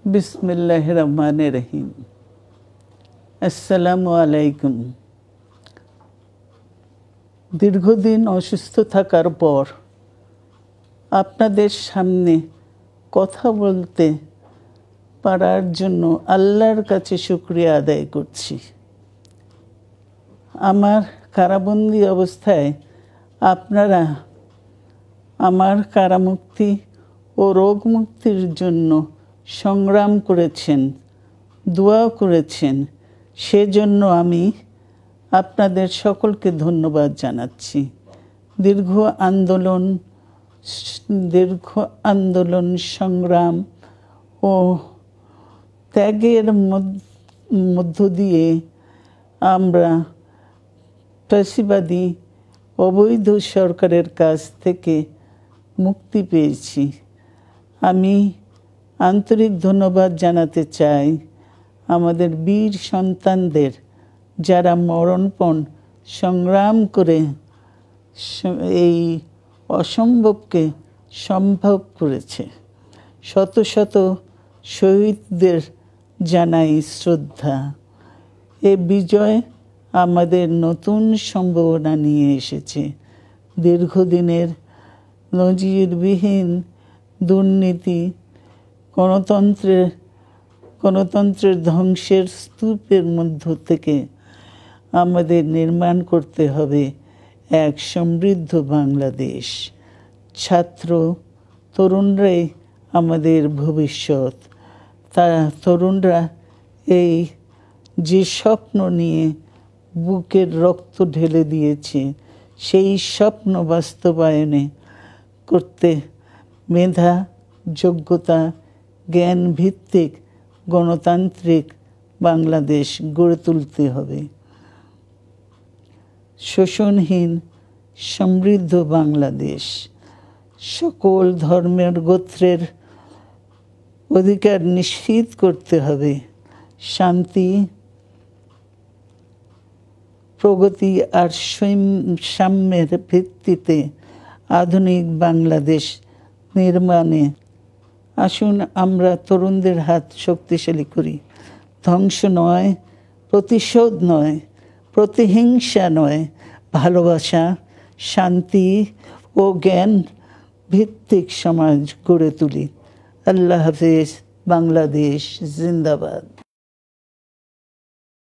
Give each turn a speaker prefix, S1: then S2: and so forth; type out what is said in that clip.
S1: বিসমিল্লাহির রহমানির রহিম। আসসালামু আলাইকুম। দীর্ঘদিন অসুস্থ থাকার পর আপনাদের সামনে কথা বলতে পারার জন্য আল্লাহর কাছে শুকরিয়া আদায় করছি। আমার কারাবন্দী অবস্থায় আপনারা আমার কারামুক্তি ও রোগ মুক্তির জন্য সংগ্রাম করেছেন, দোয়া করেছেন। সেজন্য আমি আপনাদের সকলকে ধন্যবাদ জানাচ্ছি। দীর্ঘ আন্দোলন সংগ্রাম ও ত্যাগের মধ্য দিয়ে আমরা ফ্যাসিবাদী অবৈধ সরকারের কাছ থেকে মুক্তি পেয়েছি। আমি আন্তরিক ধন্যবাদ জানাতে চাই আমাদের বীর সন্তানদের, যারা মরণপণ সংগ্রাম করে এই অসম্ভবকে সম্ভব করেছে। শত শত শহীদদের জানাই শ্রদ্ধা। এ বিজয় আমাদের নতুন সম্ভাবনা নিয়ে এসেছে। দীর্ঘদিনের নজিরবিহীন দুর্নীতি, গণতন্ত্রের ধ্বংসের স্তূপের মধ্য থেকে আমাদের নির্মাণ করতে হবে এক সমৃদ্ধ বাংলাদেশ। ছাত্র তরুণরাই আমাদের ভবিষ্যৎ। তরুণরা এই যে স্বপ্ন নিয়ে বুকের রক্ত ঢেলে দিয়েছে, সেই স্বপ্ন বাস্তবায়নে করতে মেধা, যোগ্যতা, জ্ঞান ভিত্তিক গণতান্ত্রিক বাংলাদেশ গড়ে তুলতে হবে। শোষণহীন সমৃদ্ধ বাংলাদেশ। সকল ধর্মের গোত্রের অধিকার নিশ্চিত করতে হবে। শান্তি, প্রগতি আর সাম্যের ভিত্তিতে আধুনিক বাংলাদেশ নির্মাণে আসুন আমরা তরুণদের হাত শক্তিশালী করি। ধ্বংস নয়, প্রতিশোধ নয়, প্রতিহিংসা নয়, ভালোবাসা, শান্তি ও জ্ঞান ভিত্তিক সমাজ গড়ে তুলি। আল্লাহ হাফেজ। বাংলাদেশ জিন্দাবাদ।